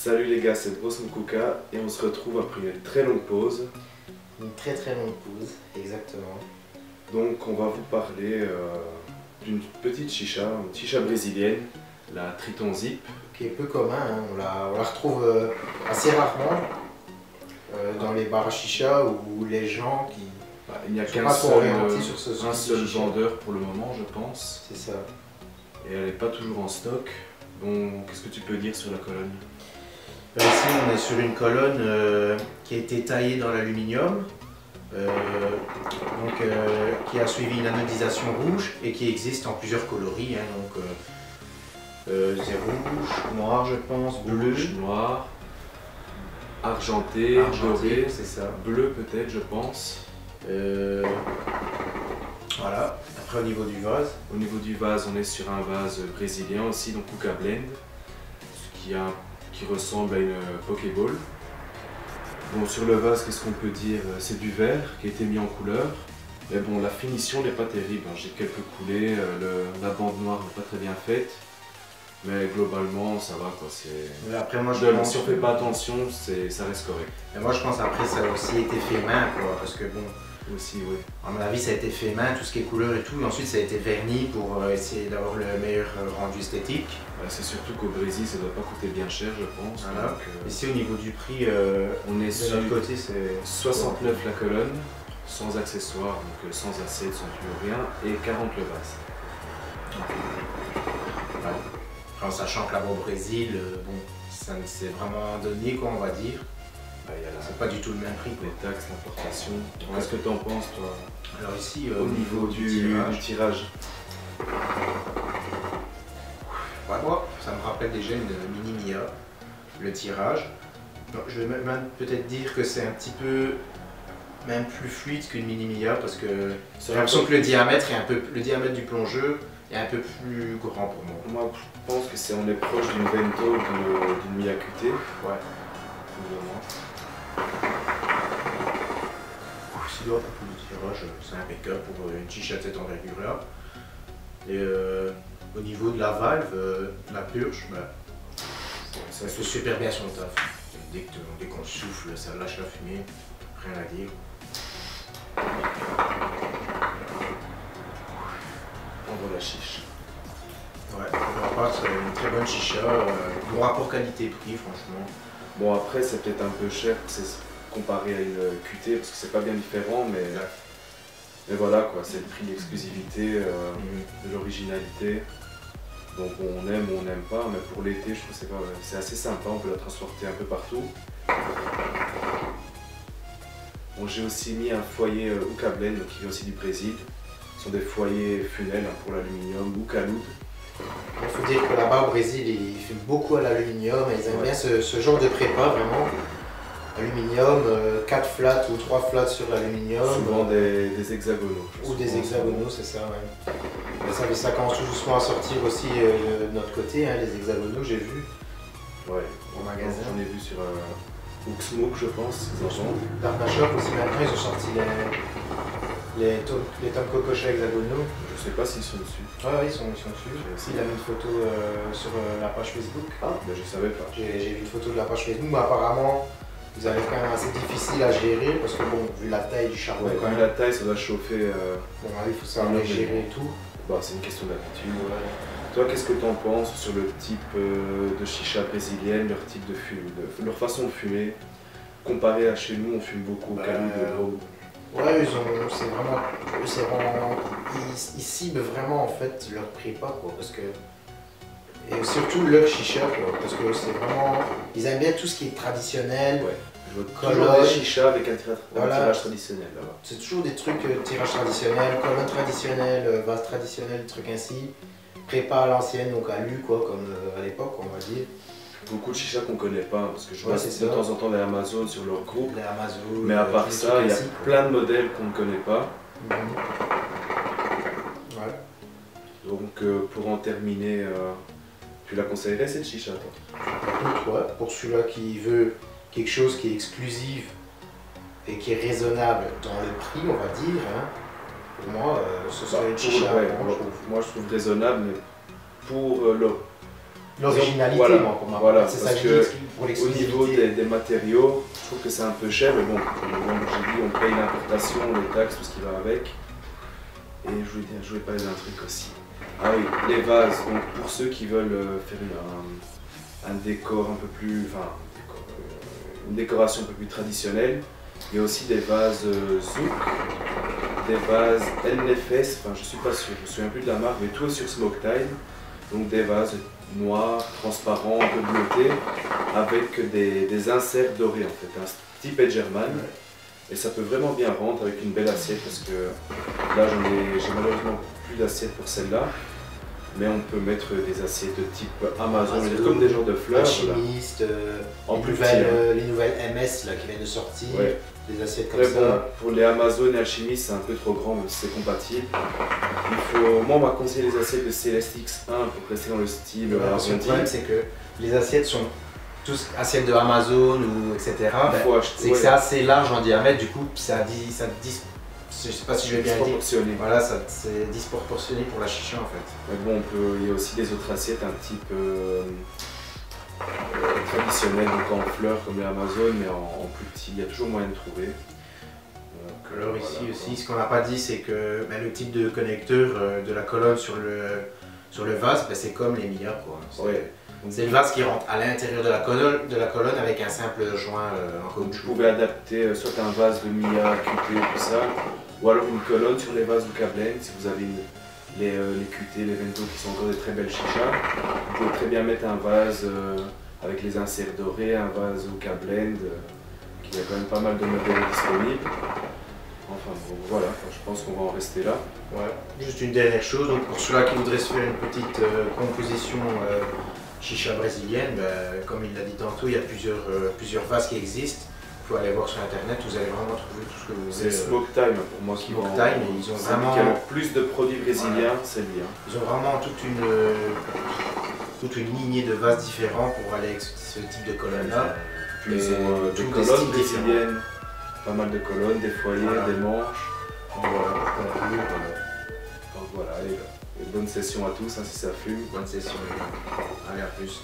Salut les gars, c'est Bros Mukouka et on se retrouve après une très longue pause. Une très longue pause, exactement. Donc on va vous parler d'une petite chicha, une chicha brésilienne, la Triton Zip. Qui est peu commun, hein. On la retrouve assez rarement dans les bars à chicha où les gens qui Il n'y a sont qu'un pas trop seul, orientés sur ce un type seul de chicha. vendeur pour le moment, je pense. C'est ça. Et elle n'est pas toujours en stock. Donc qu'est-ce que tu peux dire sur la colonne? Ici on est sur une colonne qui a été taillée dans l'aluminium, qui a suivi une anodisation rouge et qui existe en plusieurs coloris, hein, c'est rouge, noir je pense, bleu, Rouge, noir, argenté, doré, c'est ça. bleu peut-être je pense. Voilà, après au niveau du vase. Au niveau du vase, on est sur un vase brésilien aussi, donc Cuca Blend, qui ressemble à une Pokéball. Bon, sur le vase, qu'est-ce qu'on peut dire? C'est du verre qui a été mis en couleur. Mais bon, la finition n'est pas terrible, hein. J'ai quelques coulées, la bande noire n'est pas très bien faite. Mais globalement, ça va quoi. Mais après, moi, Si on fait pas attention, ça reste correct. Et moi, je pense après, ça a aussi été fait main, quoi, parce que bon, Aussi, oui. à mon avis, ça a été fait main, tout ce qui est couleur et tout, et ensuite ça a été verni pour essayer d'avoir le meilleur rendu esthétique. C'est surtout qu'au Brésil, ça doit pas coûter bien cher, je pense. Voilà. Donc, Ici, au niveau du prix, on est de sur notre côté, c'est 69 la colonne, sans accessoires, donc sans assiette, sans plus rien, et 40 le vase. Ouais. En sachant que là-bas au Brésil, bon, ça ne s'est vraiment donné, quoi, on va dire. Il y a C'est pas du tout le même prix, quoi. les taxes, l'importation. Qu'est-ce que tu en penses, toi, Alors ici, au niveau du tirage? Ouais, moi, ça me rappelle déjà une Mini Mia, le tirage. Non, je vais même peut-être dire que c'est un petit peu même plus fluide qu'une Mini Mia parce que j'ai l'impression que le diamètre du plongeur est un peu plus grand pour moi. Moi, je pense que on est proche d'une Vento, d'une Mia QT. Ouais. Plus ou moins. Sinon, pour le tirage, c'est impeccable pour une chicha de cette envergure-là. Et au niveau de la valve, la purge, ça fait super bien son taf. Dès qu'on souffle, ça lâche la fumée, rien à dire. On voit la chiche. Ouais, pour ma part, c'est une très bonne chicha, bon rapport qualité-prix, franchement. Bon, après, c'est peut-être un peu cher comparé à une QT, parce que c'est pas bien différent, mais voilà quoi, c'est le prix d'exclusivité, de l'originalité. Donc on aime ou on n'aime pas, mais pour l'été, je trouve que c'est assez sympa, on peut la transporter un peu partout. Bon, j'ai aussi mis un foyer Cuca Blend, qui vient aussi du Brésil. Ce sont des foyers funnels pour l'aluminium, Ucalude. Il faut dire que là-bas au Brésil, ils fument beaucoup à l'aluminium et ils aiment bien ce genre de prépa, vraiment. Aluminium, 4 flats ou 3 flats sur l'aluminium. Souvent des hexagonaux. Ou des hexagonaux, c'est ça, ouais. Ça commence tout doucement à sortir aussi de notre côté, hein, les hexagonaux, j'ai vu. Ouais, au magasin. J'en ai vu sur Uxmook, je pense, ils en vendent. Darna Shop aussi, maintenant, ils ont sorti les tomes cocochets hexagonaux. Je sais pas s'ils sont dessus. Ouais, ils sont dessus. Il a mis une photo sur la page Facebook. Ah, mais je savais pas. J'ai vu une photo de la page Facebook, mais apparemment, vous avez quand même assez difficile à gérer parce que bon, vu la taille du charbon, Ouais, quand vu même, la taille, ça doit chauffer. bon, il faut savoir les gérer et tout. C'est une question d'habitude. Ouais. Toi, qu'est-ce que tu en penses sur le type de chicha brésilienne, leur type de fume, leur façon de fumer, comparé à chez nous, on fume beaucoup au Cali de Rome. Ouais, ils ciblent vraiment en fait leur prépa, quoi, parce que et surtout leur chicha, quoi, parce que c'est vraiment, ils aiment bien tout ce qui est traditionnel. Ouais. Je vois toujours des chichas avec un tirage traditionnel là-bas. C'est toujours des trucs tirage traditionnel, colonne traditionnelle, vase traditionnel, des trucs ainsi. Prépa à l'ancienne, donc à lu, quoi, comme à l'époque, on va dire. Beaucoup de chichas qu'on connaît pas, parce que je vois c'est de temps en temps les Amazon sur leur groupe. Les Amazon, mais à part ça, il y a plein de modèles qu'on ne connaît pas. Ouais. Donc pour en terminer, tu la conseillerais cette chicha, toi? Ouais, pour celui-là qui veut quelque chose qui est exclusif et qui est raisonnable dans le prix, on va dire, hein, pour moi, ce serait une chicha. Moi je trouve raisonnable, mais pour l'originalité, Voilà, moi, pour ma voilà, part. C'est ça parce que je dis pour Au niveau l'exclusivité. des matériaux, je trouve que c'est un peu cher, mais bon, comme j'ai dit, on paye l'importation, les taxes, tout ce qui va avec. Et je voulais parler d'un truc aussi. Ah oui, les vases. Donc pour ceux qui veulent faire un décor un peu plus, enfin, une décoration un peu plus traditionnelle, il y a aussi des vases Zouk, des vases LNFS, enfin je suis pas sûr, je me souviens plus de la marque, mais tout est sur Smoke-Time. Donc des vases noirs, transparents, un peu bleutés, avec des inserts dorés en fait, un type Edgerman. Et ça peut vraiment bien rendre avec une belle assiette parce que là j'ai malheureusement plus d'assiettes pour celle-là. Mais on peut mettre des assiettes de type Amazon, comme des genres de fleurs. Alchimiste, En plus petit, hein. les nouvelles MS là, qui viennent de sortir, Ouais. des assiettes comme Très ça. bon. Pour les Amazon et Alchimiste, c'est un peu trop grand, mais c'est compatible. Moi, on m'a conseillé les assiettes de Celeste X1 pour rester dans le style Le arrondi. problème, c'est que les assiettes sont tous assiettes de Amazon ou etc. Il faut acheter. C'est que c'est assez large en diamètre, du coup, je sais pas si je vais bien le dire. Disproportionné. Voilà, c'est disproportionné pour la chicha en fait. Mais bon, il y a aussi des autres assiettes un type traditionnelles, donc en fleurs comme les Amazon, mais en plus petit. Il y a toujours moyen de trouver. Donc, Alors voilà, ici quoi. aussi, ce qu'on n'a pas dit, c'est que le type de connecteur de la colonne sur le vase, c'est comme les Mia, quoi. Ouais. C'est le vase qui rentre à l'intérieur de la colonne avec un simple joint en Vous caoutchouc. pouvez adapter soit un vase de Mia, QT, tout ça, ou alors une colonne sur les vases Luca Blend. Si vous avez les QT, les Vento qui sont encore des très belles chichas, vous pouvez très bien mettre un vase avec les inserts dorés, un vase Luca Blend, qui a quand même pas mal de modèles disponibles. Enfin bon, voilà, je pense qu'on va en rester là. Ouais. Juste une dernière chose, donc pour ceux-là qui voudraient se faire une petite composition chicha brésilienne, comme il l'a dit tantôt, il y a plusieurs vases qui existent. Vous pouvez aller voir sur internet, vous allez vraiment trouver tout ce que vous C'est voulez. Smoke Time pour moi qui Smoke vend. Time, et ils ont Celui vraiment- qui a le plus de produits brésiliens, c'est lui. Hein. Ils ont vraiment toute une lignée de vases différents pour aller avec ce type de colonne-là. Puis ils Et ont des tous des colonnes styles différents. brésiliennes, pas mal de colonnes, des foyers, Voilà. des manches. Voilà, pour conclure, Donc voilà, allez, bonne session à tous hein, si ça fume. bonne session. Allez, à plus.